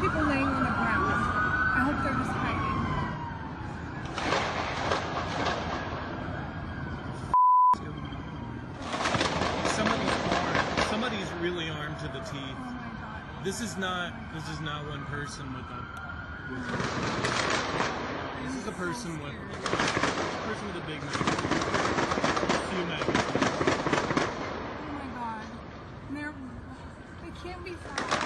people laying on the ground. I hope they're just hiding. Somebody's really armed to the teeth. Oh my god. This is not one person with a. This is a person with a big magazine. A few magazines. Oh my god. They can't be found.